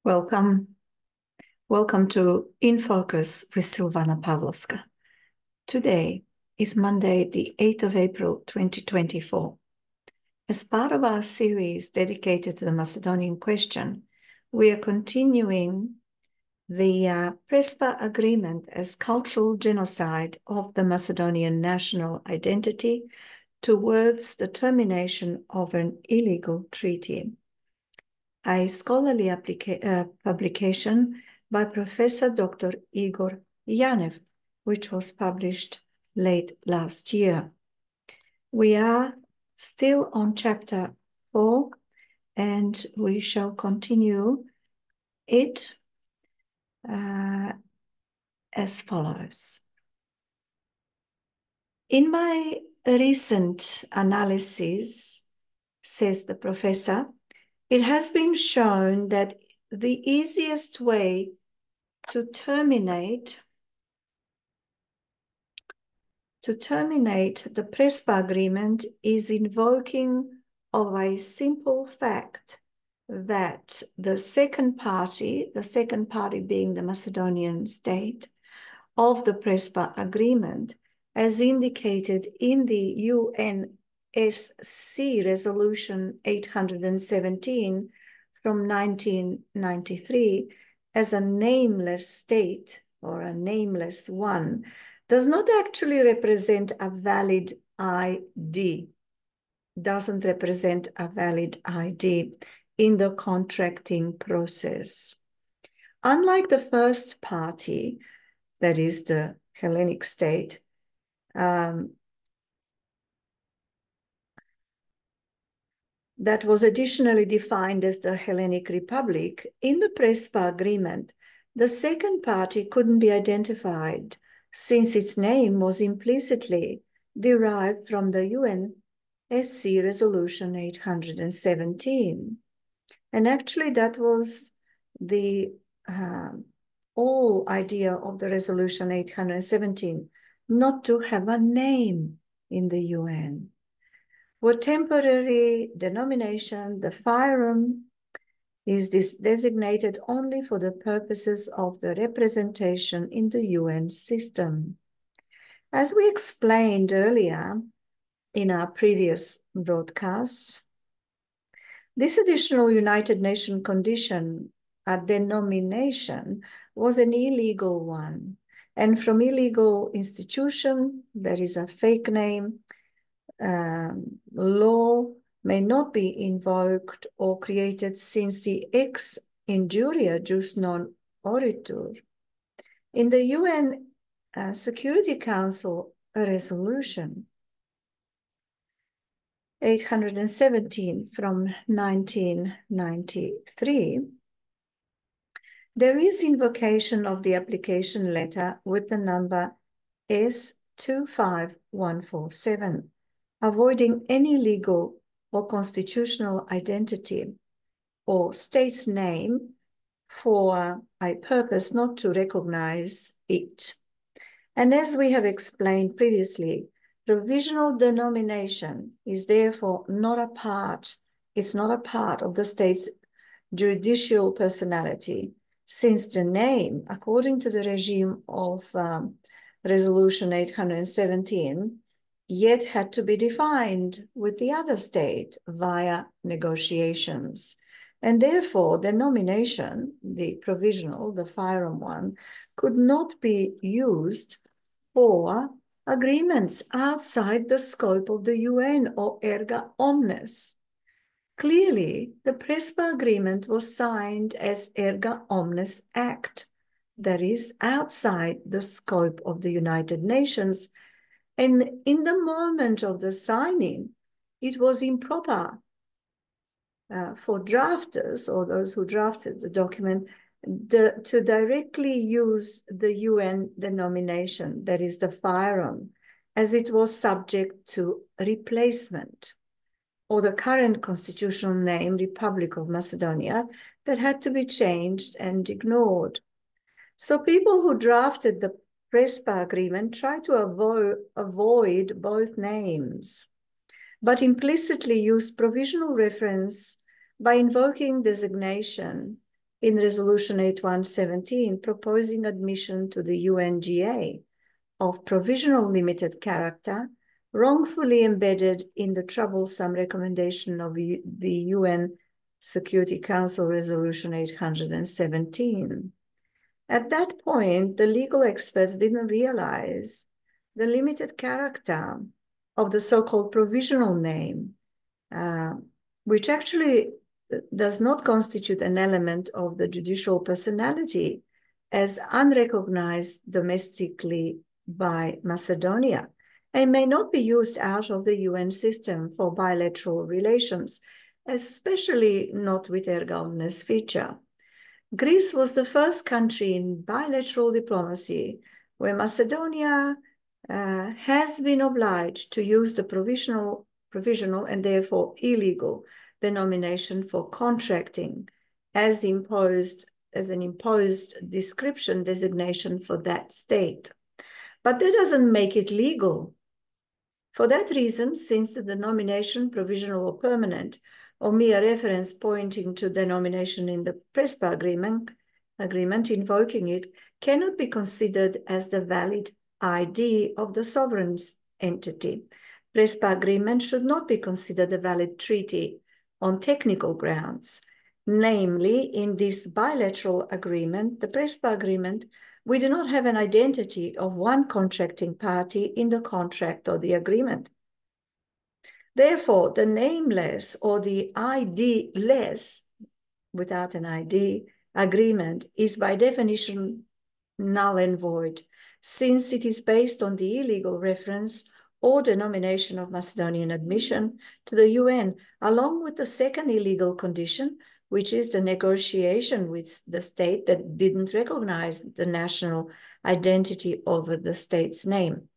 Welcome. Welcome to In Focus with Silvana Pavlovska. Today is Monday, the 8th of April, 2024. As part of our series dedicated to the Macedonian question, we are continuing the PRESPA agreement as cultural genocide of the Macedonian national identity towards the termination of an illegal treaty. A scholarly publication by Professor Dr. Igor Janev, which was published late last year. We are still on chapter 4, and we shall continue it as follows. In my recent analysis, says the professor, it has been shown that the easiest way to terminate the PRESPA agreement is invoking of a simple fact that the second party being the Macedonian state of the PRESPA agreement, as indicated in the UNSC Resolution 817 from 1993, as a nameless state or a nameless one, does not actually represent a valid ID, doesn't represent a valid ID in the contracting process. Unlike the first party, that is the Hellenic state, that was additionally defined as the Hellenic Republic, in the PRESPA agreement, the second party couldn't be identified since its name was implicitly derived from the UNSC Resolution 817. And actually that was the whole idea of the Resolution 817, not to have a name in the UN. For temporary denomination, the FYROM is designated only for the purposes of the representation in the UN system. As we explained earlier in our previous broadcasts, this additional United Nations condition, a denomination, was an illegal one. And from illegal institution, there is a fake name, law may not be invoked or created since the ex injuria jus non oritur. In the UN Security Council resolution 817 from 1993, there is invocation of the application letter with the number S25147, avoiding any legal or constitutional identity or state's name for a purpose not to recognize it. And as we have explained previously, provisional denomination is therefore not a part of the state's judicial personality, since the name, according to the regime of Resolution 817, yet had to be defined with the other state via negotiations. And therefore, the nomination, the provisional, the FYROM one, could not be used for agreements outside the scope of the UN or erga omnes. Clearly, the PRESPA agreement was signed as erga omnes act, that is, outside the scope of the United Nations. And in the moment of the signing, it was improper for drafters or those who drafted the document to directly use the UN denomination, that is the FYROM, as it was subject to replacement, or the current constitutional name, Republic of Macedonia, that had to be changed and ignored. So people who drafted the PRESPA agreement tried to avoid both names, but implicitly used provisional reference by invoking designation in Resolution 8117, proposing admission to the UNGA of provisional limited character, wrongfully embedded in the troublesome recommendation of the UN Security Council Resolution 817. At that point, the legal experts didn't realize the limited character of the so-called provisional name, which actually does not constitute an element of the judicial personality as unrecognized domestically by Macedonia, and may not be used out of the UN system for bilateral relations, especially not with erga omnes feature. Greece was the first country in bilateral diplomacy where Macedonia has been obliged to use the provisional and therefore illegal denomination for contracting as an imposed designation for that state. But that doesn't make it legal. For that reason, since the denomination provisional or permanent, or mere reference pointing to denomination in the PRESPA agreement invoking it, cannot be considered as the valid ID of the sovereign entity. PRESPA agreement should not be considered a valid treaty on technical grounds. Namely, in this bilateral agreement, the PRESPA agreement, we do not have an identity of one contracting party in the contract or the agreement. Therefore, the nameless or the ID-less, without an ID, agreement is by definition null and void, since it is based on the illegal reference or denomination of Macedonian admission to the UN, along with the second illegal condition, which is the negotiation with the state that didn't recognize the national identity over the state's name.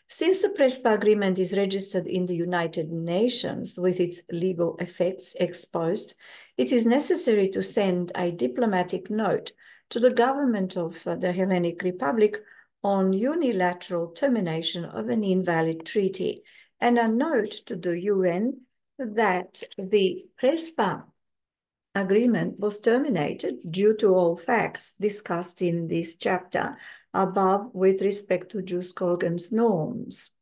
Since the PRESPA agreement is registered in the United Nations with its legal effects exposed, it is necessary to send a diplomatic note to the government of the Hellenic Republic on unilateral termination of an invalid treaty, and a note to the UN that the PRESPA agreement was terminated due to all facts discussed in this chapter above with respect to jus cogens norms.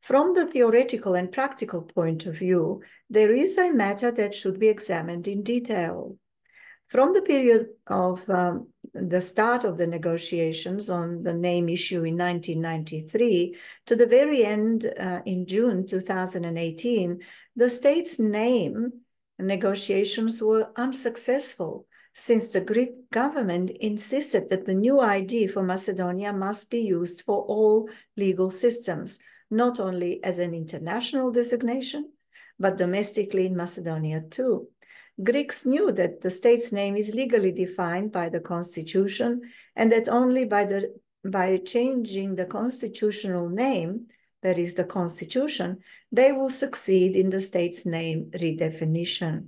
From the theoretical and practical point of view, there is a matter that should be examined in detail. From the period of the start of the negotiations on the name issue in 1993 to the very end in June 2018, the state's name negotiations were unsuccessful, since the Greek government insisted that the new ID for Macedonia must be used for all legal systems, not only as an international designation, but domestically in Macedonia too. Greeks knew that the state's name is legally defined by the constitution, and that only by changing the constitutional name, that is the constitution, they will succeed in the state's name redefinition.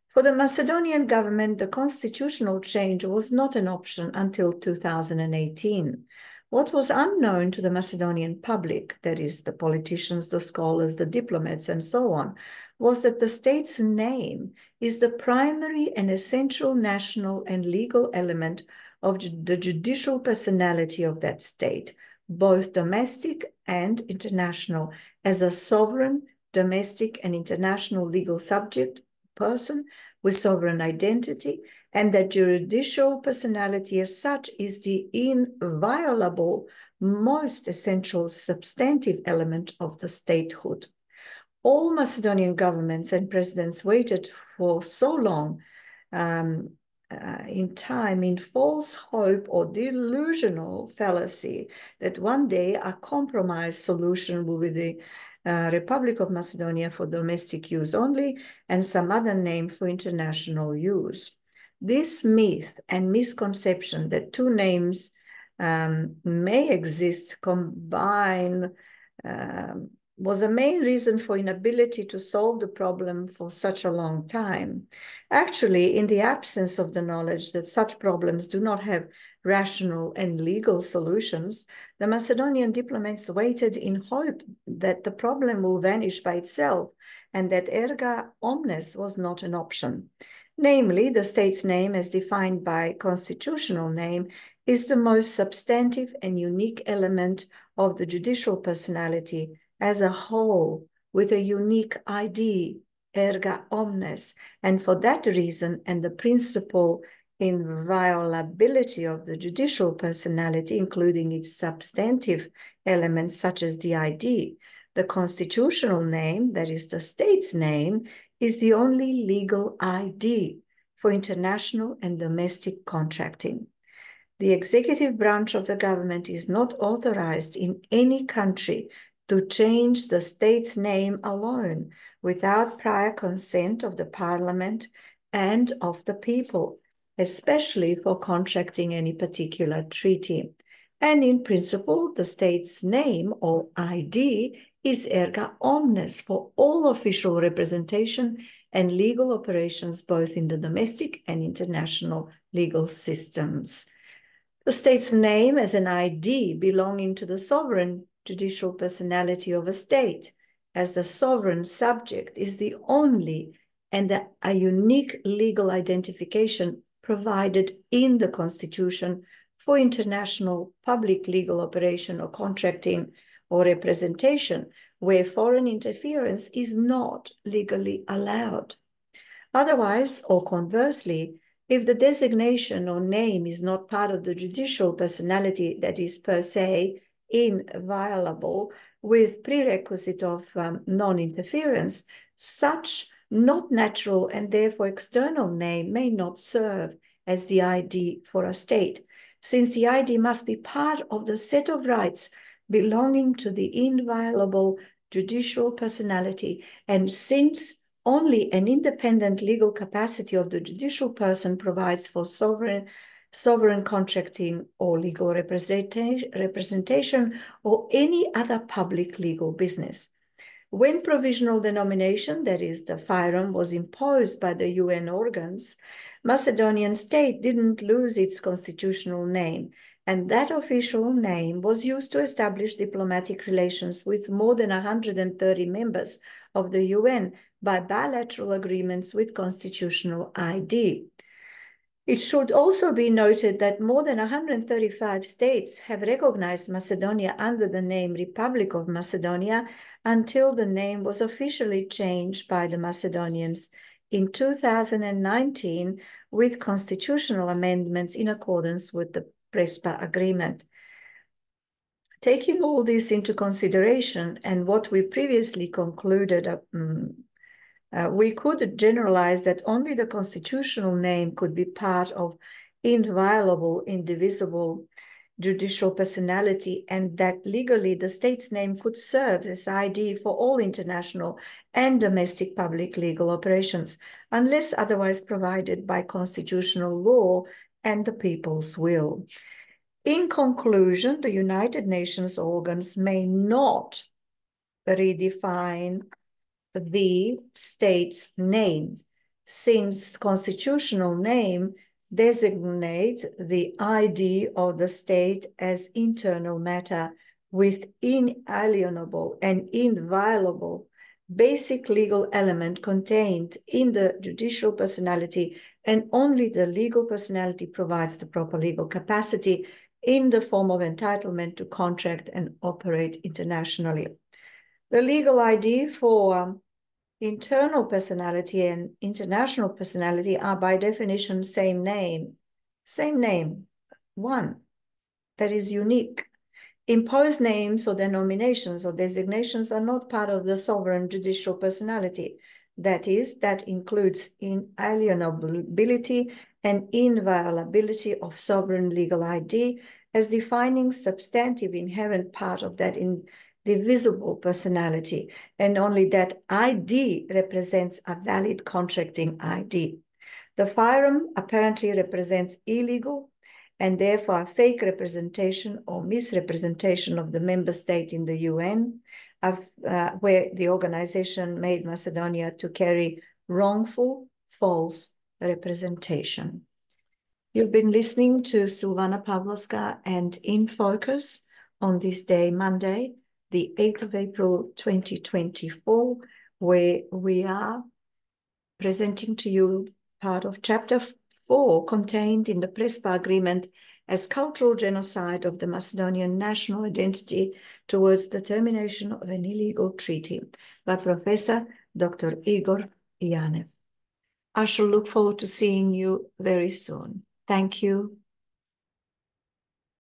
For the Macedonian government, the constitutional change was not an option until 2018. What was unknown to the Macedonian public, that is the politicians, the scholars, the diplomats, and so on, was that the state's name is the primary and essential national and legal element of the judicial personality of that state, both domestic and international, as a sovereign, domestic, and international legal subject person with sovereign identity, and that judicial personality as such is the inviolable, most essential substantive element of the statehood. All Macedonian governments and presidents waited for so long in time in false hope or delusional fallacy that one day a compromise solution will be the Republic of Macedonia for domestic use only and some other name for international use. This myth and misconception that two names may exist combined was the main reason for inability to solve the problem for such a long time. Actually, in the absence of the knowledge that such problems do not have rational and legal solutions, the Macedonian diplomats waited in hope that the problem will vanish by itself and that erga omnes was not an option. Namely, the state's name as defined by constitutional name is the most substantive and unique element of the judicial personality as a whole, with a unique ID, erga omnes, and for that reason and the principle inviolability of the judicial personality, including its substantive elements such as the ID, the constitutional name, that is the state's name, is the only legal ID for international and domestic contracting. The executive branch of the government is not authorized in any country to change the state's name alone without prior consent of the parliament and of the people, especially for contracting any particular treaty. And in principle, the state's name or ID is erga omnes for all official representation and legal operations, both in the domestic and international legal systems. The state's name as an ID belonging to the sovereign judicial personality of a state as the sovereign subject is the only and a unique legal identification provided in the Constitution for international public legal operation or contracting or representation where foreign interference is not legally allowed. Otherwise, or conversely, if the designation or name is not part of the judicial personality that is per se inviolable with prerequisite of non-interference, such not natural and therefore external name may not serve as the ID for a state, since the ID must be part of the set of rights belonging to the inviolable judicial personality, and since only an independent legal capacity of the judicial person provides for sovereign contracting or legal representation or any other public legal business. When provisional denomination, that is the FYROM, was imposed by the UN organs, Macedonian state didn't lose its constitutional name, and that official name was used to establish diplomatic relations with more than 130 members of the UN by bilateral agreements with constitutional ID. It should also be noted that more than 135 states have recognized Macedonia under the name Republic of Macedonia until the name was officially changed by the Macedonians in 2019 with constitutional amendments in accordance with the PRESPA agreement. Taking all this into consideration and what we previously concluded, we could generalize that only the constitutional name could be part of inviolable, indivisible judicial personality, and that legally the state's name could serve as ID for all international and domestic public legal operations, unless otherwise provided by constitutional law and the people's will. In conclusion, the United Nations organs may not redefine the state's name, since constitutional name designates the ID of the state as internal matter with inalienable and inviolable basic legal element contained in the judicial personality, and only the legal personality provides the proper legal capacity in the form of entitlement to contract and operate internationally. The legal ID for internal personality and international personality are by definition same name, one that is unique. Imposed names or denominations or designations are not part of the sovereign judicial personality. That is, that includes inalienability and inviolability of sovereign legal ID as defining substantive inherent part of that indivisible personality, and only that ID represents a valid contracting ID. The FYROM apparently represents illegal and therefore a fake representation or misrepresentation of the member state in the UN, where the organization made Macedonia to carry wrongful, false representation. You've been listening to Silvana Pavlovska and In Focus on this day, Monday, the 8th of April, 2024, where we are presenting to you part of Chapter 4 contained in the PRESPA agreement as cultural genocide of the Macedonian national identity towards the termination of an illegal treaty by Professor Dr. Igor Janev. I shall look forward to seeing you very soon. Thank you.